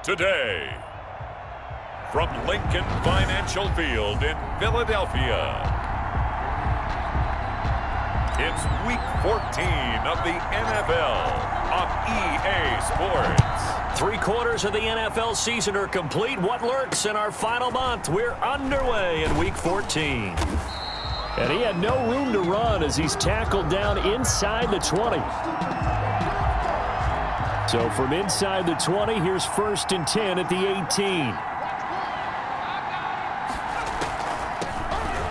today. From Lincoln Financial Field in Philadelphia, it's Week 14 of the NFL on EA Sports. 3/4 of the NFL season are complete. What lurks in our final month? We're underway in Week 14. And he had no room to run as he's tackled down inside the 20. So from inside the 20, here's 1st and 10 at the 18.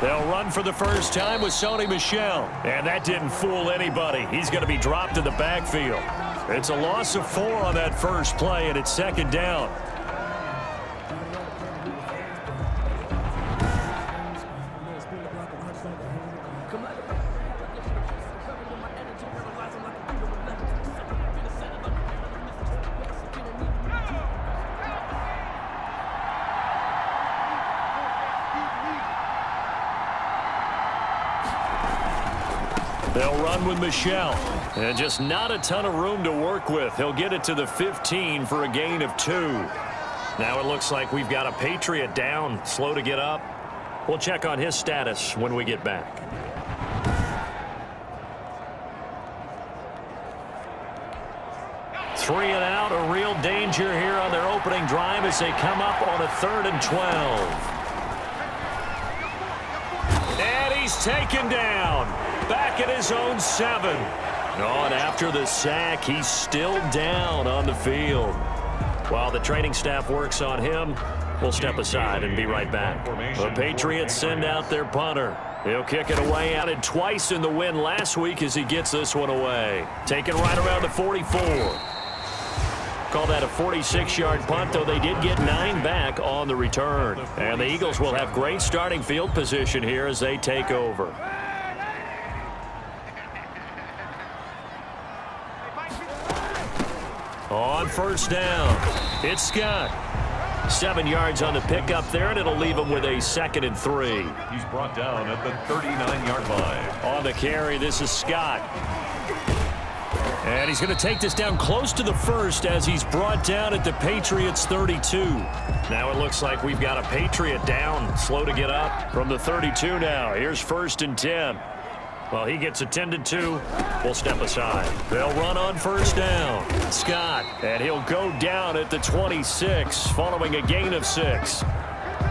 They'll run for the first time with Sony Michel. And that didn't fool anybody. He's going to be dropped in the backfield. It's a loss of 4 on that first play, and it's 2nd down. They'll run with Michel. And just not a ton of room to work with. He'll get it to the 15 for a gain of 2. Now it looks like we've got a Patriot down, slow to get up. We'll check on his status when we get back. Three and out, a real danger here on their opening drive as they come up on a 3rd and 12. And he's taken down. Back at his own 7. And after the sack, he's still down on the field. While the training staff works on him, we'll step aside and be right back. The Patriots send out their punter. He'll kick it away, added twice in the win last week as he gets this one away. Taken right around the 44. Call that a 46-yard punt, though they did get 9 back on the return. And the Eagles will have great starting field position here as they take over. On 1st down, it's Scott. 7 yards on the pickup there, and it'll leave him with a 2nd and 3. He's brought down at the 39-yard line. On the carry, this is Scott. And he's going to take this down close to the 1st as he's brought down at the Patriots' 32. Now it looks like we've got a Patriot down, slow to get up from the 32 now. Here's 1st and 10. Well, he gets attended to. We'll step aside. They'll run on 1st down. Scott, and he'll go down at the 26 following a gain of 6.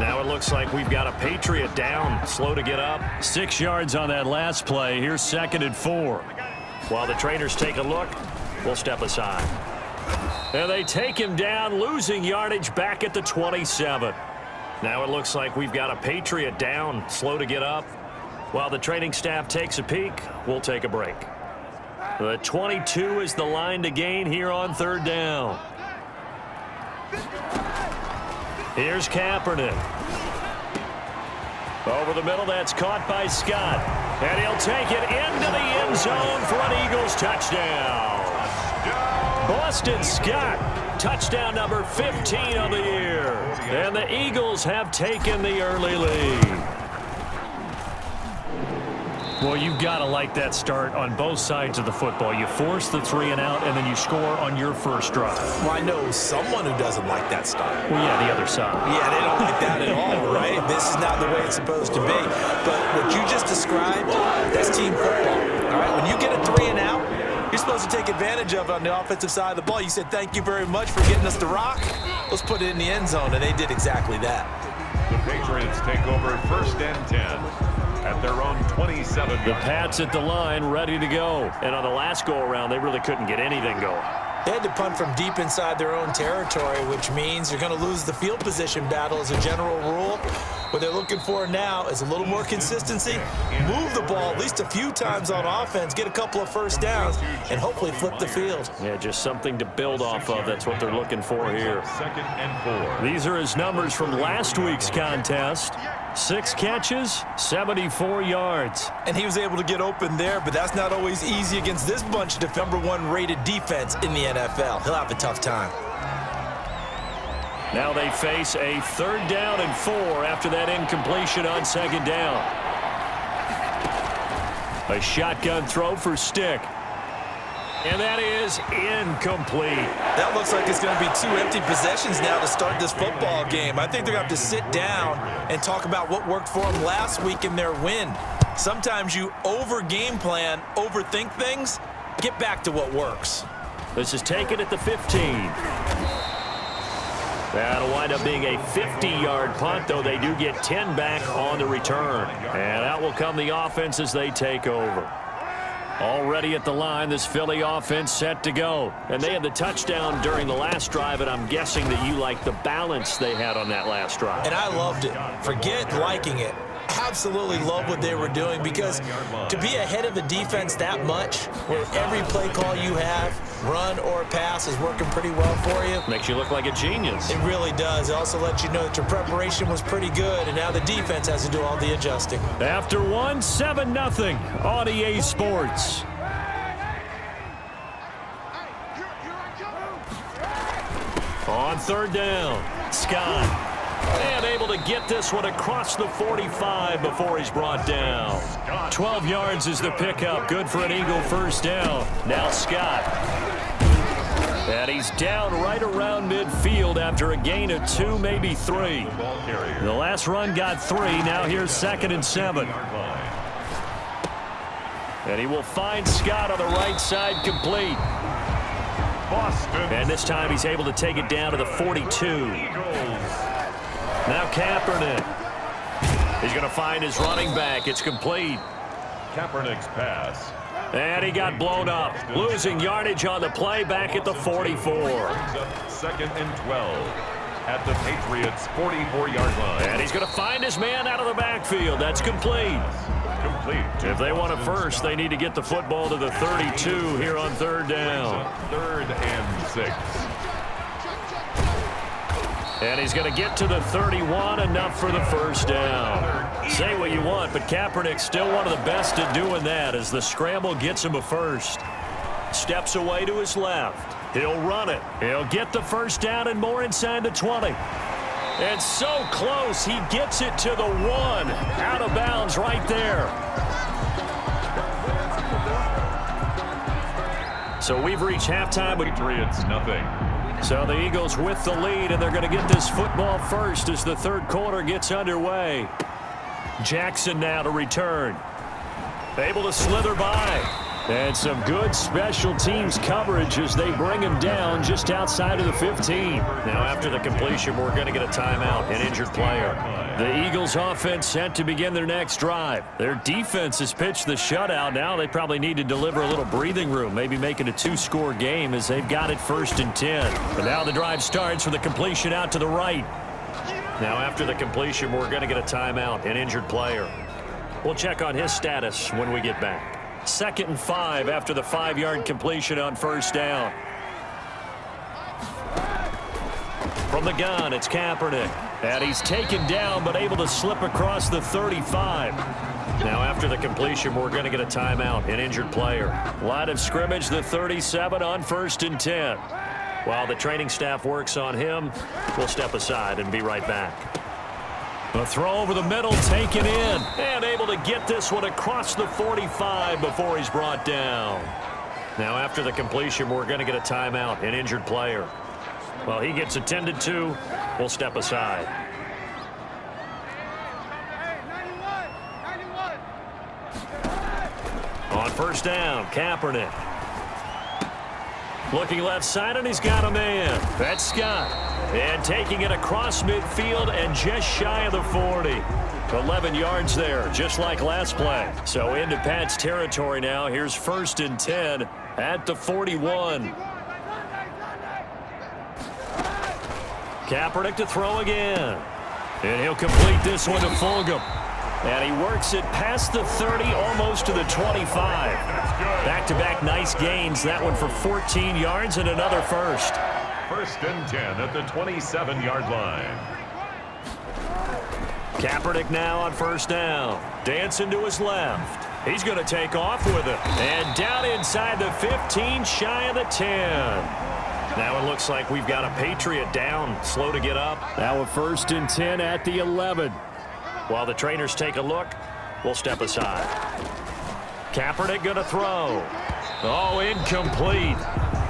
Now it looks like we've got a Patriot down, slow to get up. 6 yards on that last play. Here's 2nd and 4. While the trainers take a look, we'll step aside. And they take him down, losing yardage back at the 27. Now it looks like we've got a Patriot down, slow to get up. While the training staff takes a peek, we'll take a break. The 22 is the line to gain here on 3rd down. Here's Kaepernick. Over the middle, that's caught by Scott. And he'll take it into the end zone for an Eagles touchdown. Boston Scott, touchdown number 15 of the year. And the Eagles have taken the early lead. Well, you've got to like that start on both sides of the football. You force the 3 and out, and then you score on your first drive. Well, I know someone who doesn't like that start. Well, yeah, the other side. Yeah, they don't like that at all, right? This is not the way it's supposed to be. But what you just described, that's team football. All right, when you get a 3 and out, you're supposed to take advantage of it on the offensive side of the ball. You said, thank you very much for getting us the rock. Let's put it in the end zone, and they did exactly that. The Patriots take over 1st and 10. At their own 27. The Pats at the line, ready to go. And on the last go-around, they really couldn't get anything going. They had to punt from deep inside their own territory, which means you're going to lose the field position battle as a general rule. What they're looking for now is a little more consistency, move the ball at least a few times on offense, get a couple of 1st downs, and hopefully flip the field. Yeah, just something to build off of. That's what they're looking for here. 2nd and 4. These are his numbers from last week's contest. 6 catches, 74 yards. And he was able to get open there, but that's not always easy against this bunch of number 1 rated defense in the NFL. He'll have a tough time. Now they face a 3rd down and 4 after that incompletion on 2nd down. A shotgun throw for Stick. And that is incomplete. That looks like it's going to be 2 empty possessions now to start this football game. I think they're going to have to sit down and talk about what worked for them last week in their win. Sometimes you over-game plan, overthink things. Get back to what works. This is taken at the 15. That'll wind up being a 50-yard punt, though they do get 10 back on the return. And out will come the offense as they take over. Already at the line, this Philly offense set to go. And they had the touchdown during the last drive, and I'm guessing that you like the balance they had on that last drive. And I loved it. Forget liking it. Absolutely love what they were doing, because to be ahead of a defense that much, where every play call you have, run or pass, is working pretty well for you. Makes you look like a genius. It really does. It also lets you know that your preparation was pretty good, and now the defense has to do all the adjusting. After 7-0 on EA Sports. On 3rd down, Scott. And able to get this one across the 45 before he's brought down. 12 yards is the pickup. Good for an Eagle first down. Now Scott. And he's down right around midfield after a gain of 2, maybe 3. The last run got 3. Now here's 2nd and 7. And he will find Scott on the right side, complete. Boston. And this time he's able to take it down to the 42. Now Kaepernick. He's going to find his running back. It's complete. Kaepernick's pass. And he got blown up. Losing yardage on the play back at the 44. 2nd and 12 at the Patriots' 44-yard line. And he's going to find his man out of the backfield. That's complete. Complete. If they want it first, they need to get the football to the 32 here on 3rd down. 3rd and 6. And he's going to get to the 31, enough for the first down. Say what you want, but Kaepernick's still one of the best at doing that as the scramble gets him a first. Steps away to his left. He'll run it. He'll get the first down and more inside the 20. And so close, he gets it to the 1. Out of bounds right there. So we've reached halftime with Patriots nothing. So the Eagles with the lead, and they're going to get this football first as the 3rd quarter gets underway. Jackson now to return. Able to slither by. And some good special teams coverage as they bring him down just outside of the 15. Now after the completion, we're going to get a timeout, an injured player. The Eagles offense set to begin their next drive. Their defense has pitched the shutout. Now they probably need to deliver a little breathing room, maybe make it a 2-score game as they've got it 1st and 10. But now the drive starts with a completion out to the right. Now after the completion, we're going to get a timeout, an injured player. We'll check on his status when we get back. 2nd and 5 after the 5-yard completion on 1st down. From the gun, it's Kaepernick. And he's taken down but able to slip across the 35. Now after the completion, we're going to get a timeout, an injured player. Line of scrimmage, the 37 on 1st and 10. While the training staff works on him, we'll step aside and be right back. A throw over the middle, taken in, and able to get this one across the 45 before he's brought down. Now after the completion, we're going to get a timeout, an injured player. Well, he gets attended to. We'll step aside. On 1st down, Kaepernick. Looking left side, and he's got a man. That's Scott. And taking it across midfield and just shy of the 40. 11 yards there, just like last play. So into Pat's territory now. Here's 1st and 10 at the 41. Kaepernick to throw again. And he'll complete this one to Fulgham. And he works it past the 30, almost to the 25. Back-to-back nice gains. That one for 14 yards and another first. 1st and 10 at the 27-yard line. Kaepernick now on 1st down. Dancing to his left. He's going to take off with it. And down inside the 15, shy of the 10. Now it looks like we've got a Patriot down, slow to get up. Now a 1st and 10 at the 11. While the trainers take a look, we'll step aside. Kaepernick going to throw. Oh, incomplete.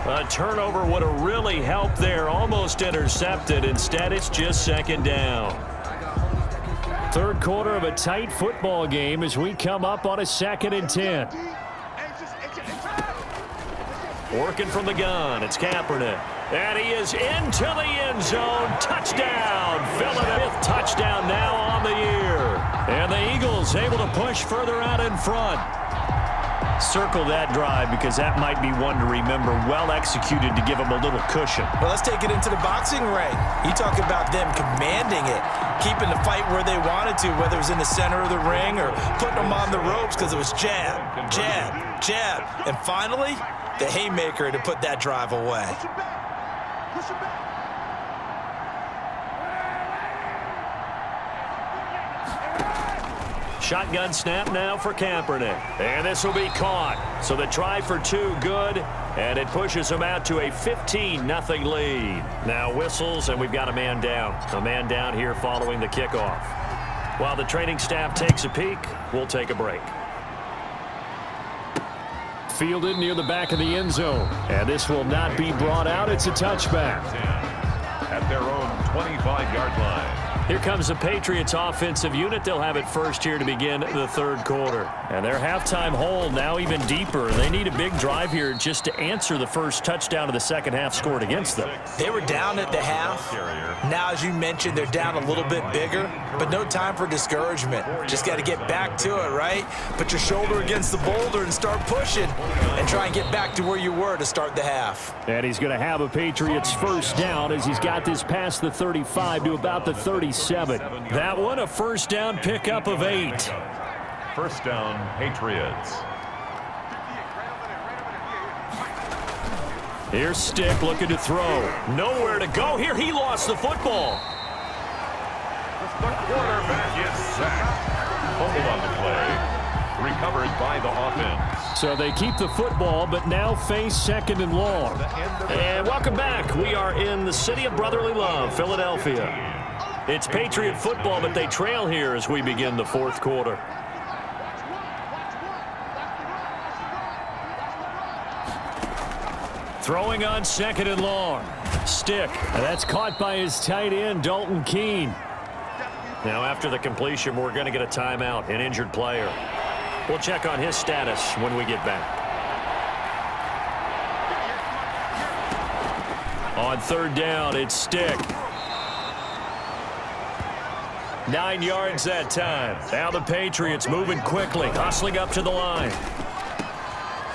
A turnover would have really helped there. Almost intercepted. Instead, it's just second down. Third quarter of a tight football game as we come up on a 2nd and 10. Working from the gun, it's Kaepernick. And he is into the end zone. Touchdown. Philadelphia, touchdown now on the year. And the Eagles able to push further out in front. Circle that drive because that might be one to remember. Well executed to give them a little cushion. Well, let's take it into the boxing ring. You talk about them commanding it, keeping the fight where they wanted to, whether it was in the center of the ring or putting them on the ropes because it was jab, jab, jab. And finally, the haymaker to put that drive away. Shotgun snap now for Kaepernick. And this will be caught. So the try for 2 good, and it pushes them out to a 15-0 lead. Now whistles, and we've got a man down. A man down here following the kickoff. While the training staff takes a peek, we'll take a break. Fielded near the back of the end zone. And this will not be brought out. It's a touchback. At their own 25-yard line. Here comes the Patriots offensive unit. They'll have it first here to begin the third quarter. And their halftime hole now even deeper. They need a big drive here just to answer the first touchdown of the second half scored against them. They were down at the half. Now, as you mentioned, they're down a little bit bigger, but no time for discouragement. Just got to get back to it, right? Put your shoulder against the boulder and start pushing and try and get back to where you were to start the half. And he's going to have a Patriots first down as he's got this past the 35 to about the 37. That one a first down pickup of 8. First down, Patriots. Here's Stick looking to throw. Nowhere to go here. He lost the football. The quarterback is sacked. Fumble on the play. Recovered by the offense. So they keep the football, but now face 2nd and long. And welcome back. We are in the city of brotherly love, Philadelphia. It's Patriot football, but they trail here as we begin the fourth quarter. Throwing on 2nd and long. Stick. And that's caught by his tight end, Dalton Keene. Now after the completion, we're going to get a timeout, an injured player. We'll check on his status when we get back. On 3rd down, it's Stick. 9 yards that time. Now the Patriots moving quickly, hustling up to the line.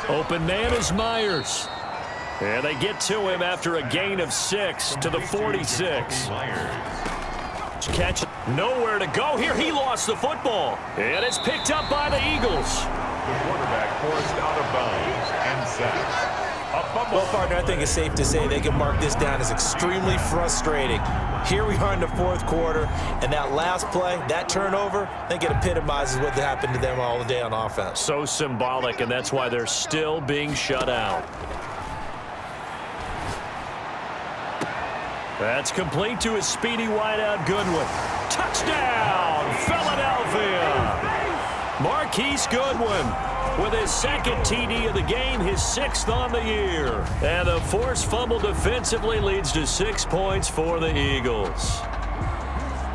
Open man is Myers. And they get to him after a gain of 6 to the 46. Catch it. Nowhere to go here. He lost the football. And it's picked up by the Eagles. The quarterback forced out of bounds and sacked. Well, partner, I think it's safe to say they can mark this down as extremely frustrating. Here we are in the fourth quarter, and that last play, that turnover, I think it epitomizes what happened to them all day on offense. So symbolic, and that's why they're still being shut out. That's complete to a speedy wideout Goodwin. Touchdown, Philadelphia! Marquise Goodwin with his 2nd TD of the game, his 6th on the year. And the forced fumble defensively leads to 6 points for the Eagles.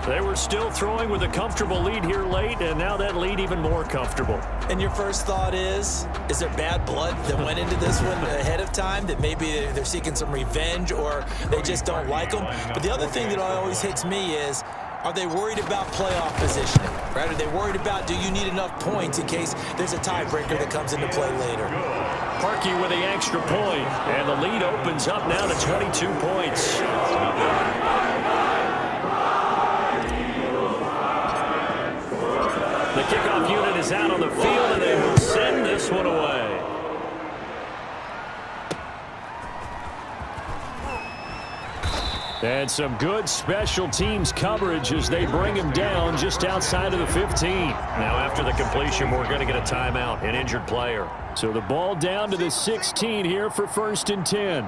They were still throwing with a comfortable lead here late, and now that lead even more comfortable. And your first thought is there bad blood that went into this one ahead of time, that maybe they're seeking some revenge or they just don't like them? But the other thing that always hits me is, are they worried about playoff positioning? Right? Are they worried about, do you need enough points in case there's a tiebreaker that comes into play later? Parkey with the extra point, and the lead opens up now to 22 points. The kickoff unit is out on the field, and they will send this one away. And some good special teams coverage as they bring him down just outside of the 15. Now after the completion, we're going to get a timeout, an injured player. So the ball down to the 16 here for 1st and 10.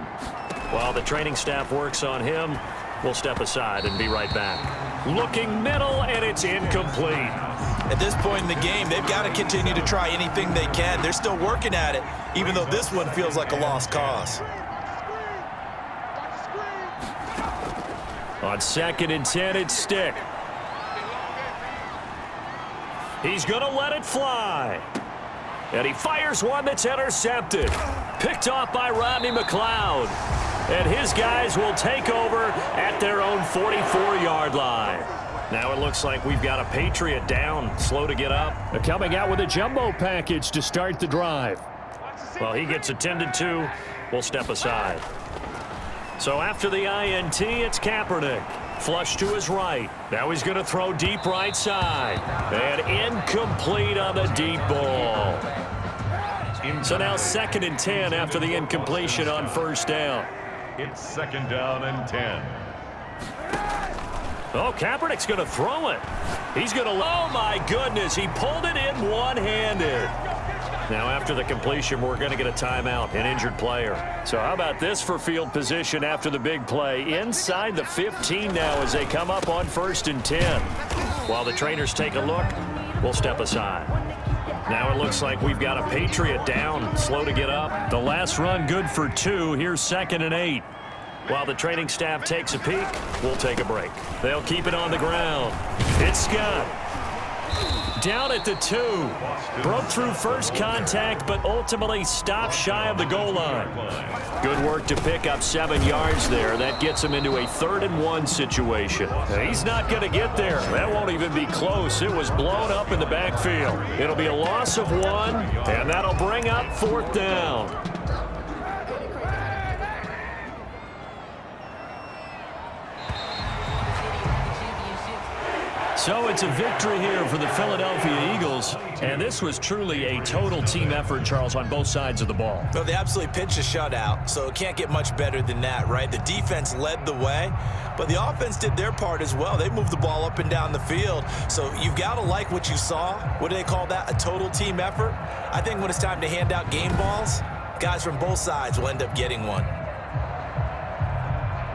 While the training staff works on him, we'll step aside and be right back. looking middle, and it's incomplete. At this point in the game, they've got to continue to try anything they can. They're still working at it, even though this one feels like a lost cause. On 2nd and 10, it's Stick. He's going to let it fly. And he fires one that's intercepted. Picked off by Rodney McLeod. And his guys will take over at their own 44-yard line. Now it looks like we've got a Patriot down, slow to get up. Coming out with a jumbo package to start the drive. Well, he gets attended to. We'll step aside. So after the INT, it's Kaepernick. Flush to his right. Now he's going to throw deep right side. And incomplete on the deep ball. So now 2nd and 10 after the incompletion on 1st down. It's 2nd down and 10. Oh, Kaepernick's going to throw it. He's going to, oh my goodness, he pulled it in one-handed. Now after the completion, we're going to get a timeout, an injured player. So how about this for field position after the big play? Inside the 15 now as they come up on 1st and 10. While the trainers take a look, we'll step aside. Now it looks like we've got a Patriot down, slow to get up. The last run good for 2. Here's 2nd and 8. While the training staff takes a peek, we'll take a break. They'll keep it on the ground. It's Scott. Down at the 2. Broke through first contact, but ultimately stopped shy of the goal line. Good work to pick up 7 yards there. That gets him into a 3rd and 1 situation. He's not going to get there. That won't even be close. It was blown up in the backfield. It'll be a loss of 1, and that'll bring up 4th down. So it's a victory here for the Philadelphia Eagles, and this was truly a total team effort, Charles, on both sides of the ball. Well, they absolutely pitched a shutout, so it can't get much better than that, right? The defense led the way, but the offense did their part as well. They moved the ball up and down the field, so you've got to like what you saw. What do they call that? A total team effort? I think when it's time to hand out game balls, guys from both sides will end up getting one.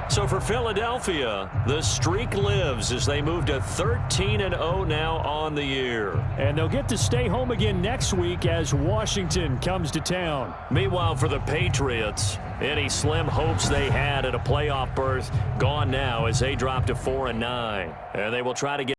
So for Philadelphia, the streak lives as they move to 13-0 now on the year. And they'll get to stay home again next week as Washington comes to town. Meanwhile, for the Patriots, any slim hopes they had at a playoff berth gone now as they drop to 4-9. And they will try to get